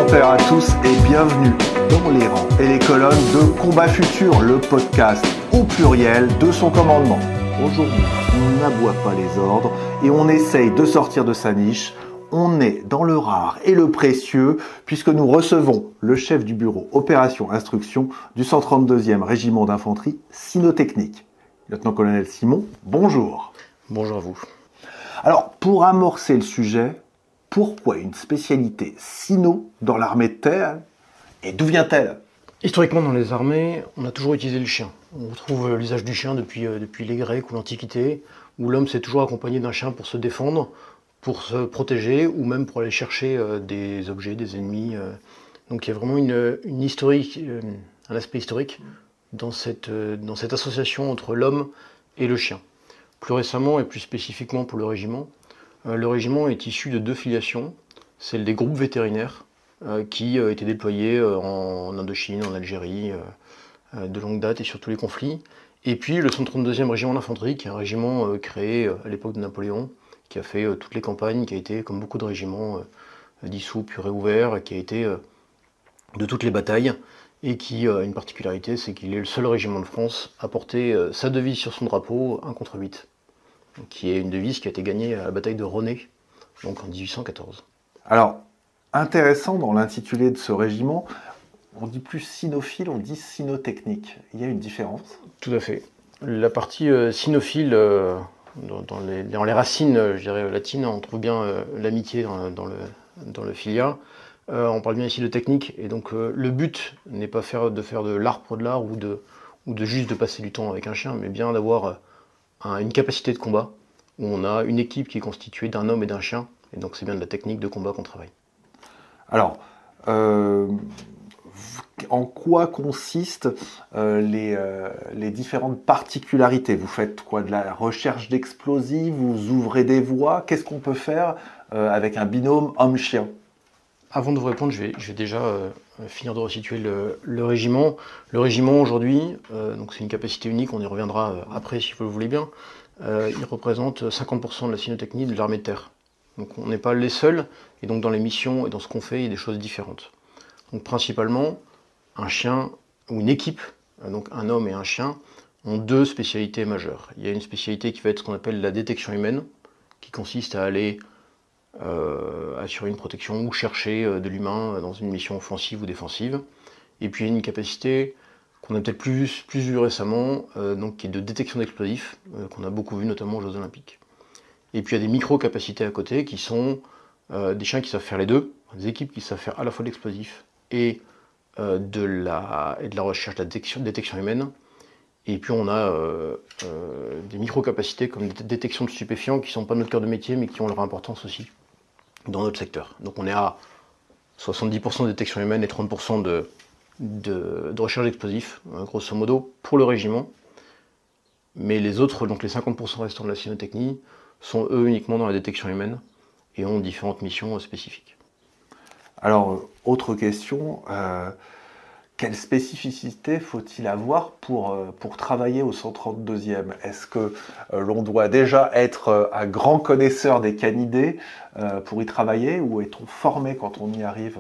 Salutaires à tous et bienvenue dans les rangs et les colonnes de Combat Futur, le podcast au pluriel de son commandement. Aujourd'hui, on n'aboie pas les ordres et on essaye de sortir de sa niche. On est dans le rare et le précieux puisque nous recevons le chef du bureau Opération Instruction du 132e Régiment d'Infanterie Cynotechnique. Lieutenant-colonel Simon, bonjour. Bonjour à vous. Alors, pour amorcer le sujet, pourquoi une spécialité cyno dans l'armée de terre et d'où vient-elle? Historiquement, dans les armées, on a toujours utilisé le chien. On retrouve l'usage du chien depuis les Grecs ou l'Antiquité, où l'homme s'est toujours accompagné d'un chien pour se défendre, pour se protéger ou même pour aller chercher des objets, des ennemis. Donc il y a vraiment une historique, un aspect historique dans cette association entre l'homme et le chien. Plus récemment et plus spécifiquement pour le régiment est issu de deux filiations, celle des groupes vétérinaires qui étaient déployés en Indochine, en Algérie, de longue date et sur tous les conflits, et puis le 132e Régiment d'Infanterie, qui est un régiment créé à l'époque de Napoléon, qui a fait toutes les campagnes, qui a été, comme beaucoup de régiments, dissous puis réouverts, qui a été de toutes les batailles, et qui a une particularité, c'est qu'il est le seul régiment de France à porter sa devise sur son drapeau, 1 contre 8, qui est une devise qui a été gagnée à la bataille de Rosnay, donc en 1814. Alors, intéressant dans l'intitulé de ce régiment, on dit plus cynophile, on dit cynotechnique. Il y a une différence? Tout à fait. La partie cynophile, dans les racines, je dirais, latines, on trouve bien l'amitié dans le filia. On parle bien ici de technique, et donc le but n'est pas de faire de l'art pour de l'art ou de juste de passer du temps avec un chien, mais bien d'avoir une capacité de combat où on a une équipe qui est constituée d'un homme et d'un chien, et donc c'est bien de la technique de combat qu'on travaille. Alors, en quoi consistent les différentes particularités? Vous faites quoi? De la recherche d'explosifs? Vous ouvrez des voies? Qu'est-ce qu'on peut faire avec un binôme homme-chien? Avant de vous répondre, je vais déjà finir de resituer le régiment. Le régiment aujourd'hui, donc c'est une capacité unique, on y reviendra après si vous le voulez bien. Il représente 50% de la cynotechnie de l'armée de terre. Donc on n'est pas les seuls, et donc dans les missions et dans ce qu'on fait, il y a des choses différentes. Donc principalement, un chien ou une équipe, donc un homme et un chien, ont deux spécialités majeures. Il y a une spécialité qui va être ce qu'on appelle la détection humaine, qui consiste à aller assurer une protection ou chercher de l'humain dans une mission offensive ou défensive. Et puis il y a une capacité qu'on a peut-être plus vue récemment, donc qui est de détection d'explosifs, qu'on a beaucoup vu notamment aux Jeux Olympiques. Et puis il y a des micro-capacités à côté qui sont des chiens qui savent faire les deux, des équipes qui savent faire à la fois de l'explosif et de la recherche de la détection humaine. Et puis on a des micro-capacités comme des détections de stupéfiants qui ne sont pas notre cœur de métier mais qui ont leur importance aussi dans notre secteur. Donc on est à 70% de détection humaine et 30% de recherche d'explosifs, grosso modo, pour le régiment. Mais les autres, donc les 50% restants de la cynotechnie, sont eux uniquement dans la détection humaine et ont différentes missions spécifiques. Alors, autre question, quelle spécificité faut-il avoir pour travailler au 132e? Est-ce que l'on doit déjà être un grand connaisseur des canidés pour y travailler, ou est-on formé quand on y arrive?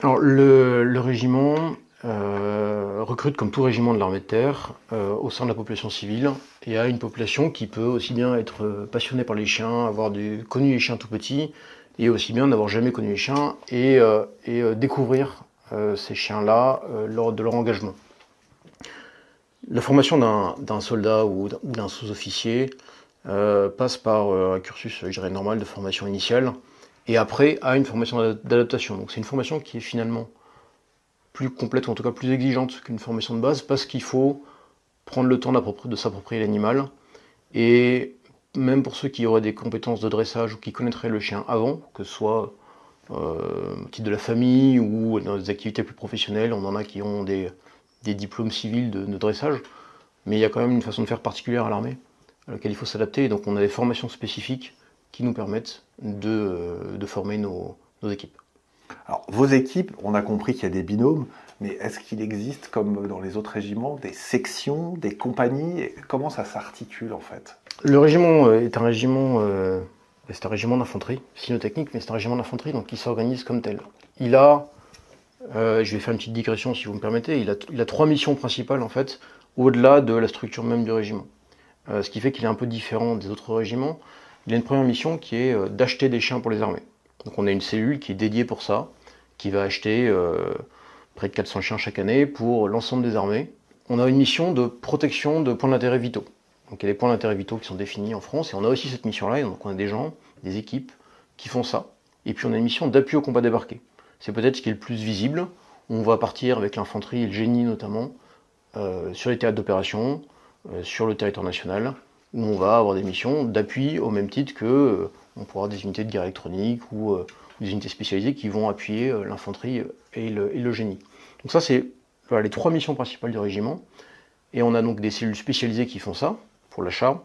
Alors, le régiment recrute, comme tout régiment de l'armée de terre, au sein de la population civile, et a une population qui peut aussi bien être passionnée par les chiens, avoir connu les chiens tout petits, et aussi bien n'avoir jamais connu les chiens, et découvrir ces chiens-là lors de leur engagement. La formation d'un soldat ou d'un sous-officier passe par un cursus, je dirais, normal de formation initiale, et après à une formation d'adaptation. Donc c'est une formation qui est finalement plus complète, ou en tout cas plus exigeante qu'une formation de base, parce qu'il faut prendre le temps de s'approprier l'animal, et même pour ceux qui auraient des compétences de dressage ou qui connaîtraient le chien avant, que ce soit au titre de la famille ou dans des activités plus professionnelles, on en a qui ont des diplômes civils de dressage, mais il y a quand même une façon de faire particulière à l'armée, à laquelle il faut s'adapter, et donc on a des formations spécifiques qui nous permettent de former nos équipes. Alors, vos équipes, on a compris qu'il y a des binômes, mais est-ce qu'il existe, comme dans les autres régiments, des sections, des compagnies? Comment ça s'articule en fait? Le régiment est un régiment C'est un régiment d'infanterie, cynotechnique, mais c'est un régiment d'infanterie, donc il s'organise comme tel. Il a Je vais faire une petite digression si vous me permettez. Il a 3 missions principales en fait, au-delà de la structure même du régiment. Ce qui fait qu'il est un peu différent des autres régiments. Il a une première mission qui est d'acheter des chiens pour les armées. Donc on a une cellule qui est dédiée pour ça, qui va acheter près de 400 chiens chaque année pour l'ensemble des armées. On a une mission de protection de points d'intérêt vitaux. Donc il y a des points d'intérêt vitaux qui sont définis en France, et on a aussi cette mission-là, et donc on a des gens, des équipes qui font ça. Et puis on a une mission d'appui au combat débarqué. C'est peut-être ce qui est le plus visible. On va partir avec l'infanterie et le génie notamment sur les théâtres d'opération, sur le territoire national, où on va avoir des missions d'appui au même titre que on pourra avoir des unités de guerre électronique ou des unités spécialisées qui vont appuyer l'infanterie et le génie. Donc ça c'est voilà, les 3 missions principales du régiment. Et on a donc des cellules spécialisées qui font ça, pour l'achat,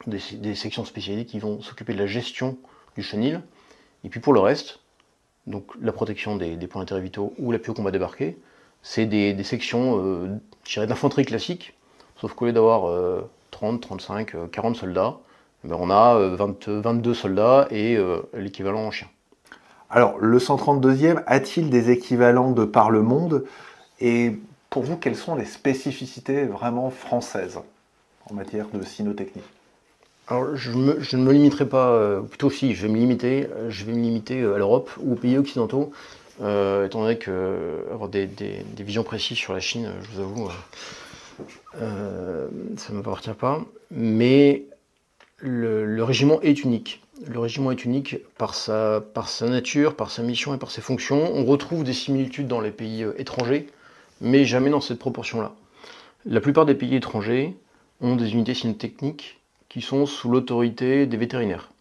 des sections spécialisées qui vont s'occuper de la gestion du chenil. Et puis pour le reste, donc la protection des points d'intérêt vitaux ou l'appui au combat débarqué, c'est des sections je dirais d'infanterie classique, sauf qu'au lieu d'avoir 30, 35, 40 soldats, eh ben on a 22 soldats et l'équivalent en chiens. Alors, le 132e a-t-il des équivalents de par le monde? Et pour vous, quelles sont les spécificités vraiment françaises en matière de cynotechnie? Alors, je ne me limiterai pas, plutôt si, je vais me limiter à l'Europe ou aux pays occidentaux, étant donné que avoir des visions précises sur la Chine, je vous avoue, ça ne m'appartient pas. Mais le régiment est unique. Le régiment est unique par sa nature, par sa mission et par ses fonctions. On retrouve des similitudes dans les pays étrangers, mais jamais dans cette proportion-là. La plupart des pays étrangers ont des unités cynotechniques qui sont sous l'autorité des vétérinaires.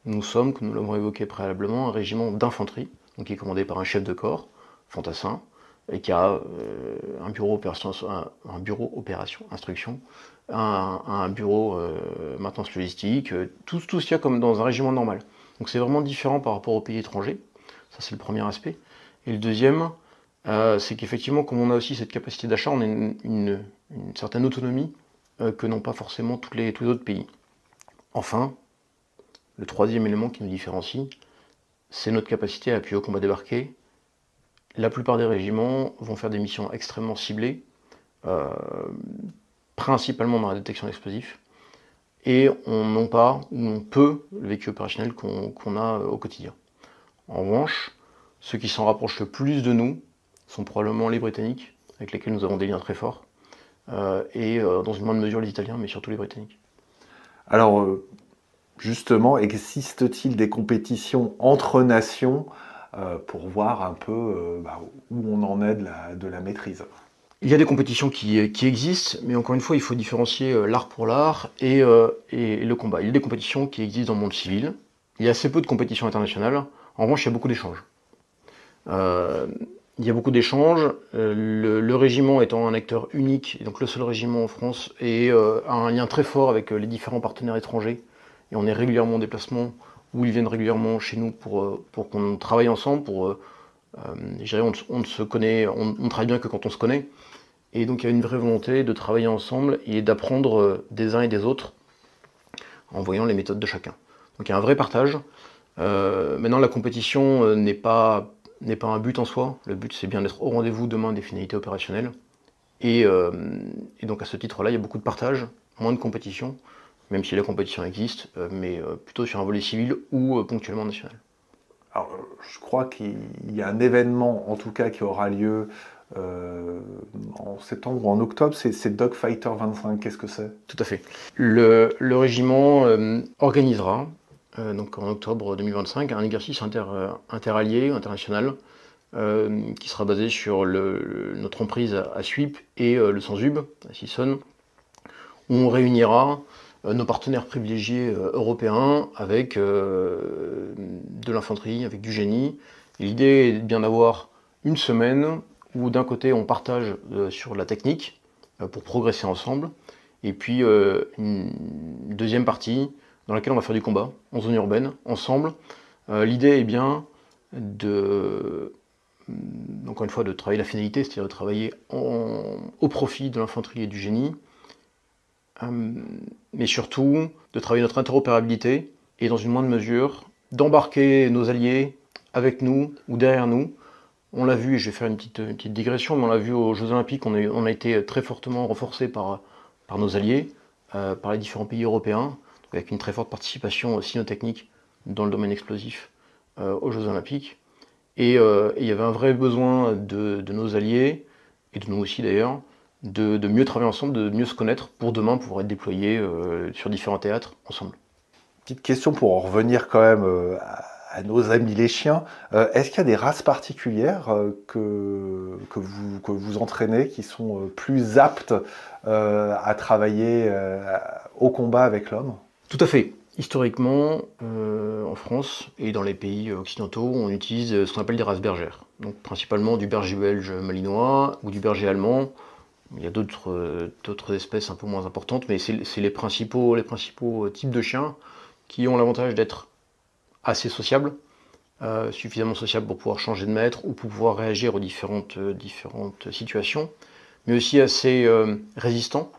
Nous sommes, comme nous l'avons évoqué préalablement, un régiment d'infanterie, donc qui est commandé par un chef de corps, fantassin, et qui a un bureau opération instruction, un bureau maintenance logistique, tout ce qu'il y a comme dans un régiment normal. Donc c'est vraiment différent par rapport aux pays étrangers, ça c'est le premier aspect. Et le deuxième, c'est qu'effectivement, comme on a aussi cette capacité d'achat, on a une certaine autonomie que n'ont pas forcément tous les autres pays. Enfin, le troisième élément qui nous différencie, c'est notre capacité à appuyer au combat débarqué. La plupart des régiments vont faire des missions extrêmement ciblées, principalement dans la détection d'explosifs, et on n'a pas, ou on peut, le vécu opérationnel qu'on a au quotidien. En revanche, ceux qui s'en rapprochent le plus de nous sont probablement les Britanniques, avec lesquels nous avons des liens très forts, et dans une moindre mesure les Italiens, mais surtout les Britanniques. Alors, justement, existe-t-il des compétitions entre nations pour voir un peu où on en est de la maîtrise? Il y a des compétitions qui existent, mais encore une fois, il faut différencier l'art pour l'art et le combat. Il y a des compétitions qui existent dans le monde civil. Il y a assez peu de compétitions internationales. En revanche, il y a beaucoup d'échanges. Il y a beaucoup d'échanges. Le régiment étant un acteur unique, et donc le seul régiment en France, a un lien très fort avec les différents partenaires étrangers. Et on est régulièrement en déplacement, ou ils viennent régulièrement chez nous pour qu'on travaille ensemble. Je dirais, on se connaît, on travaille bien que quand on se connaît. Et donc il y a une vraie volonté de travailler ensemble et d'apprendre des uns et des autres en voyant les méthodes de chacun. Donc il y a un vrai partage. Maintenant, la compétition n'est pas un but en soi. Le but, c'est bien d'être au rendez-vous demain des finalités opérationnelles. Et donc à ce titre-là, il y a beaucoup de partage, moins de compétition, même si la compétition existe, mais plutôt sur un volet civil ou ponctuellement national. Alors, je crois qu'il y a un événement, en tout cas, qui aura lieu en septembre ou en octobre, c'est Dogfighter 25. Qu'est-ce que c'est? Tout à fait. Le régiment organisera, donc en octobre 2025, un exercice interallié, international, qui sera basé sur notre emprise à Suippes et le Sanzub, à Sissonne, où on réunira nos partenaires privilégiés européens avec de l'infanterie, avec du génie. L'idée est bien d'avoir une semaine où d'un côté on partage sur la technique pour progresser ensemble, et puis une deuxième partie dans laquelle on va faire du combat en zone urbaine, ensemble. L'idée est bien encore une fois, de travailler la finalité, c'est-à-dire de travailler au profit de l'infanterie et du génie, mais surtout de travailler notre interopérabilité et dans une moindre mesure d'embarquer nos alliés avec nous ou derrière nous On l'a vu, et je vais faire une petite digression, mais on l'a vu aux Jeux Olympiques, on a été très fortement renforcé par nos alliés, par les différents pays européens, avec une très forte participation cynotechnique dans le domaine explosif aux Jeux Olympiques. Et il y avait un vrai besoin de nos alliés, et de nous aussi d'ailleurs, de mieux travailler ensemble, de mieux se connaître pour demain pouvoir être déployés sur différents théâtres ensemble. Petite question pour en revenir quand même à nos amis les chiens. Est-ce qu'il y a des races particulières que vous entraînez qui sont plus aptes à travailler au combat avec l'homme? Tout à fait. Historiquement, en France et dans les pays occidentaux, on utilise ce qu'on appelle des races bergères. Donc principalement du berger belge malinois ou du berger allemand. Il y a d'autres espèces un peu moins importantes, mais c'est les principaux types de chiens qui ont l'avantage d'être assez sociables, suffisamment sociables pour pouvoir changer de maître ou pour pouvoir réagir aux différentes situations, mais aussi assez résistants,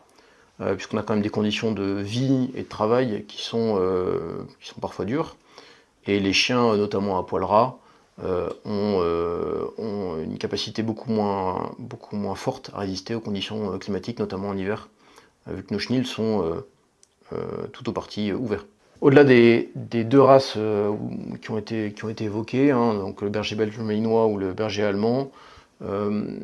puisqu'on a quand même des conditions de vie et de travail qui sont parfois dures. Et les chiens, notamment à poil ras, ont une capacité beaucoup moins forte à résister aux conditions climatiques, notamment en hiver, vu que nos chenils sont tout au parti ouverts. Au-delà des deux races qui ont été évoquées, hein, donc le berger belge malinois ou le berger allemand, le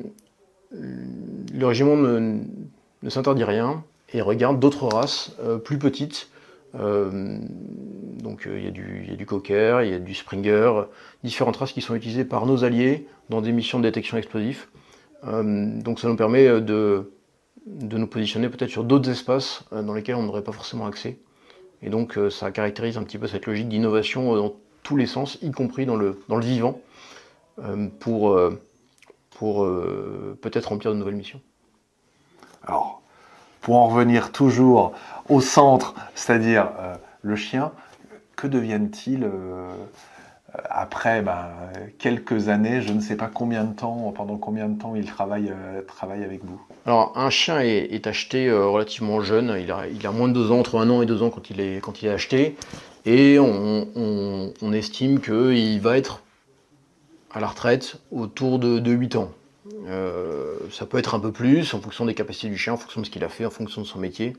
régiment ne s'interdit rien et regarde d'autres races plus petites. Donc il y a du cocker, il y a du springer, différentes races qui sont utilisées par nos alliés dans des missions de détection explosif. Donc ça nous permet de nous positionner peut-être sur d'autres espaces dans lesquels on n'aurait pas forcément accès. Et donc ça caractérise un petit peu cette logique d'innovation dans tous les sens, y compris dans le vivant, pour peut-être remplir de nouvelles missions. Alors, pour en revenir toujours au centre, c'est-à-dire le chien, que deviennent-ils après quelques années, je ne sais pas pendant combien de temps il travaille avec vous? Alors un chien est acheté relativement jeune, il a moins de 2 ans, entre 1 an et 2 ans quand il est acheté, et on estime qu'il va être à la retraite autour de 8 ans. Ça peut être un peu plus en fonction des capacités du chien, en fonction de ce qu'il a fait, en fonction de son métier,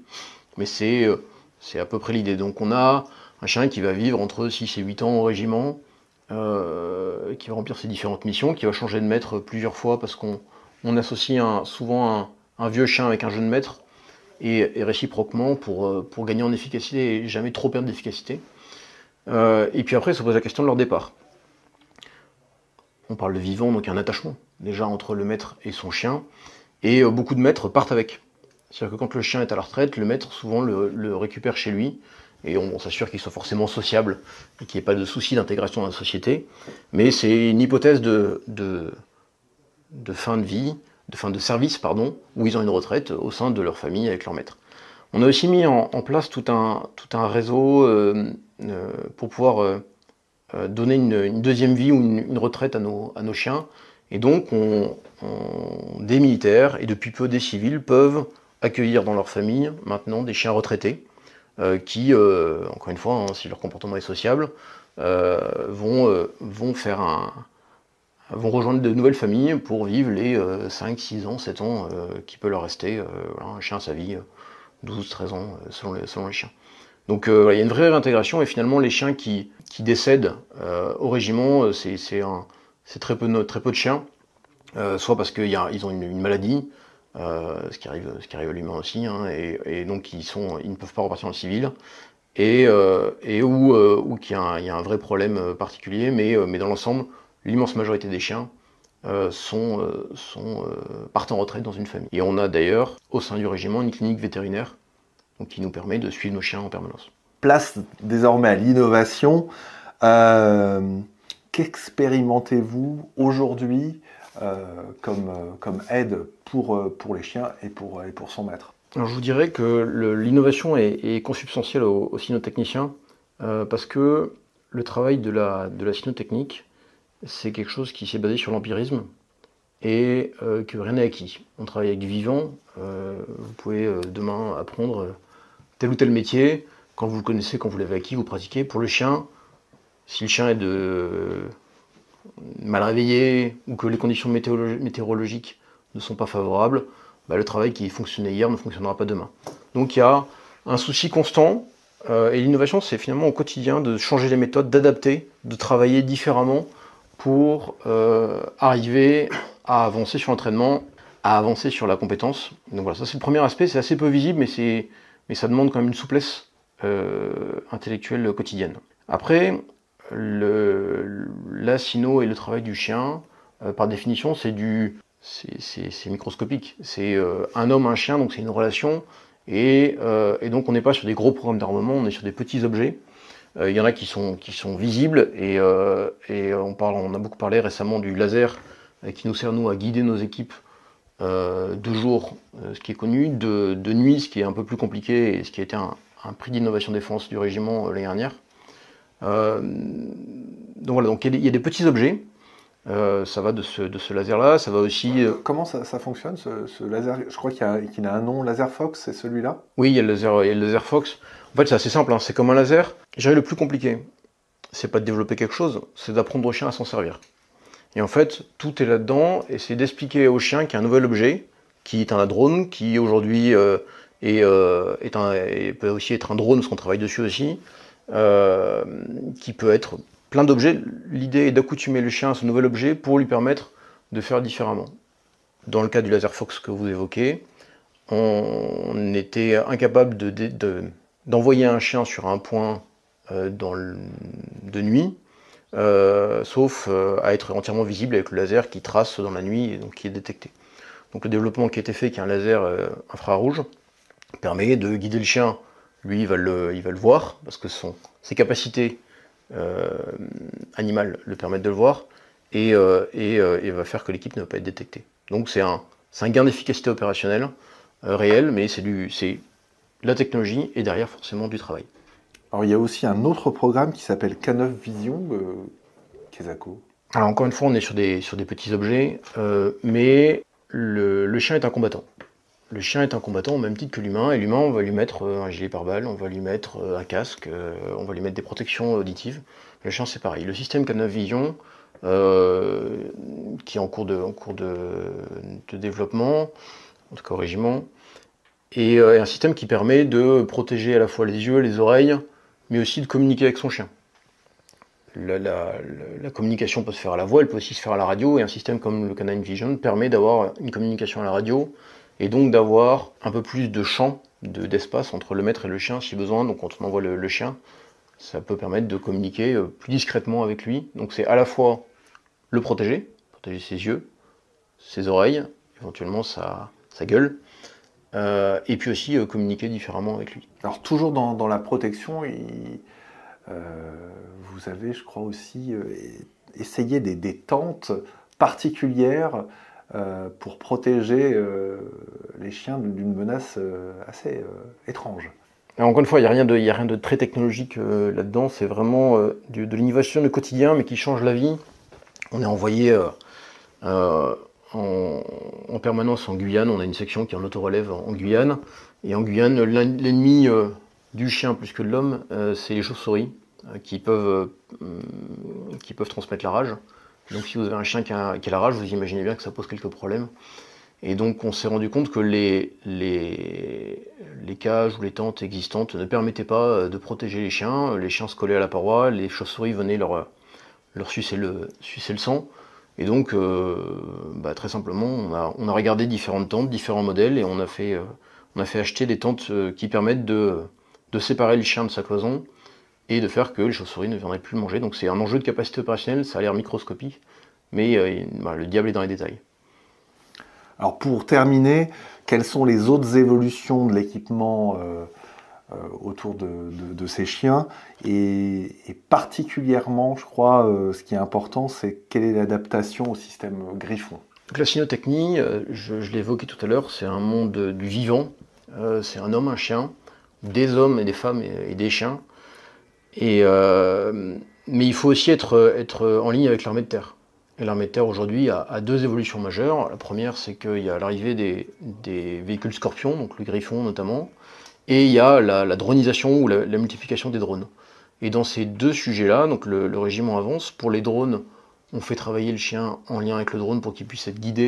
mais c'est à peu près l'idée. Donc on a un chien qui va vivre entre 6 et 8 ans au régiment, qui va remplir ses différentes missions, qui va changer de maître plusieurs fois parce qu'on associe souvent un vieux chien avec un jeune maître, et réciproquement pour gagner en efficacité et jamais trop perdre d'efficacité. Et puis après se pose la question de leur départ. On parle de vivant, donc il y a un attachement déjà entre le maître et son chien, et beaucoup de maîtres partent avec. C'est-à-dire que quand le chien est à la retraite, le maître souvent le récupère chez lui, et on s'assure qu'il soit forcément sociable et qu'il n'y ait pas de souci d'intégration dans la société. Mais c'est une hypothèse de fin de vie, de fin de service, pardon, où ils ont une retraite au sein de leur famille avec leur maître. On a aussi mis en place tout un réseau pour pouvoir donner une deuxième vie ou une retraite à nos chiens. Et donc, des militaires et depuis peu des civils peuvent accueillir dans leur famille maintenant des chiens retraités qui, encore une fois, hein, si leur comportement est sociable, vont rejoindre de nouvelles familles pour vivre les 5, 6 ans, 7 ans qui peut leur rester. Un chien à sa vie, 12, 13 ans selon les chiens. Donc il y a une vraie réintégration, et finalement les chiens qui décèdent au régiment, c'est très peu de chiens, soit parce qu'ils ont une maladie, ce qui arrive à l'humain aussi, hein, et donc ils ne peuvent pas repartir en civil, et ou qu'il y a un vrai problème particulier, mais dans l'ensemble, l'immense majorité des chiens partent en retraite dans une famille. Et on a d'ailleurs au sein du régiment une clinique vétérinaire, donc qui nous permet de suivre nos chiens en permanence. Place désormais à l'innovation. Qu'expérimentez-vous aujourd'hui comme aide pour les chiens et pour son maître? Alors je vous dirais que l'innovation est consubstantielle au cynotechnicien, parce que le travail de la cynotechnique, c'est quelque chose qui s'est basé sur l'empirisme et que rien n'est acquis. On travaille avec du vivant, vous pouvez demain apprendre tel ou tel métier, quand vous le connaissez, quand vous l'avez acquis, vous pratiquez. Pour le chien, si le chien est de mal réveillé ou que les conditions météorologiques ne sont pas favorables, le travail qui fonctionnait hier ne fonctionnera pas demain. Donc il y a un souci constant, et l'innovation c'est finalement au quotidien de changer les méthodes, d'adapter, de travailler différemment pour arriver à avancer sur l'entraînement, à avancer sur la compétence. Donc voilà, ça c'est le premier aspect, c'est assez peu visible, mais ça demande quand même une souplesse intellectuelle quotidienne. Après, la cyno et le travail du chien, par définition, c'est microscopique. C'est un homme, un chien, donc c'est une relation, et donc on n'est pas sur des gros programmes d'armement, on est sur des petits objets. Il y en a qui sont visibles, et on a beaucoup parlé récemment du laser, qui nous sert nous à guider nos équipes de jour, ce qui est connu, de nuit, ce qui est un peu plus compliqué, et ce qui a été un prix d'innovation défense du régiment l'année dernière. Donc voilà, donc il y a des petits objets, ça va de ce laser-là, ça va aussi... Comment ça fonctionne, ce laser? Je crois qu'il a un nom, Laser Fox, c'est celui-là? Oui, il y a le laser Fox. En fait, c'est assez simple, hein, c'est comme un laser. Je dirais le plus compliqué, c'est pas de développer quelque chose, c'est d'apprendre au chien à s'en servir. Et en fait, tout est là-dedans, et c'est d'expliquer au chien qu'il y a un nouvel objet, qui est un drone, qui aujourd'hui peut aussi être un drone, parce qu'on travaille dessus aussi, qui peut être plein d'objets. L'idée est d'accoutumer le chien à ce nouvel objet pour lui permettre de faire différemment. Dans le cas du laser Fox que vous évoquez, on était incapable d'envoyer un chien sur un point de nuit, sauf à être entièrement visible avec le laser qui trace dans la nuit et donc qui est détecté. Donc le développement qui a été fait, qui est un laser infrarouge, permet de guider le chien. Lui, il va le voir, parce que ses capacités animales le permettent de le voir, et va faire que l'équipe ne va pas être détectée. Donc c'est un gain d'efficacité opérationnelle réel, mais c'est la technologie et derrière forcément du travail. Alors il y a aussi un autre programme qui s'appelle K9 Vision, Kesako. Alors encore une fois, on est sur des petits objets, mais le chien est un combattant. Le chien est un combattant au même titre que l'humain, et l'humain, on va lui mettre un gilet pare-balles, on va lui mettre un casque, on va lui mettre des protections auditives. Le chien, c'est pareil. Le système K9 Vision, qui est en cours de développement, en tout cas au régiment, et un système qui permet de protéger à la fois les yeux, les oreilles, mais aussi de communiquer avec son chien. La communication peut se faire à la voix, elle peut aussi se faire à la radio, et un système comme le K9 Vision permet d'avoir une communication à la radio, et donc d'avoir un peu plus de champ, d'espace entre le maître et le chien si besoin. Donc quand on envoie le chien, ça peut permettre de communiquer plus discrètement avec lui. Donc c'est à la fois le protéger ses yeux, ses oreilles, éventuellement sa gueule, et puis aussi communiquer différemment avec lui. Alors toujours dans la protection, vous avez, je crois aussi, essayé des tentes particulières pour protéger les chiens d'une menace assez étrange. Alors encore une fois, il n'y a rien de très technologique là-dedans, c'est vraiment de l'innovation du quotidien, mais qui change la vie. On est envoyé en permanence en Guyane, on a une section qui est en autorelève en Guyane, et en Guyane, l'ennemi du chien plus que de l'homme, c'est les chauves-souris, qui peuvent transmettre la rage. Donc si vous avez un chien qui a la rage, vous imaginez bien que ça pose quelques problèmes. Et donc on s'est rendu compte que les cages ou les tentes existantes ne permettaient pas de protéger les chiens se collaient à la paroi, les chauves-souris venaient leur sucer le sang. Et donc très simplement, on a regardé différentes tentes, différents modèles, et on a fait acheter des tentes qui permettent de séparer le chien de sa cloison, et de faire que les chauves-souris ne viendraient plus le manger. Donc c'est un enjeu de capacité opérationnelle, ça a l'air microscopique, mais le diable est dans les détails. Alors pour terminer, quelles sont les autres évolutions de l'équipement autour de ces chiens, et particulièrement, je crois, ce qui est important, c'est quelle est l'adaptation au système Griffon? Donc la cynotechnie, je l'ai évoqué tout à l'heure, c'est un monde du vivant, c'est un homme, un chien, des hommes et des femmes et des chiens. Mais il faut aussi être en ligne avec l'armée de terre. Et l'armée de terre aujourd'hui a deux évolutions majeures. La première, c'est qu'il y a l'arrivée des véhicules Scorpion, donc le Griffon notamment, et il y a la dronisation ou la multiplication des drones. Et dans ces deux sujets-là, donc le régiment avance. Pour les drones, on fait travailler le chien en lien avec le drone pour qu'il puisse être guidé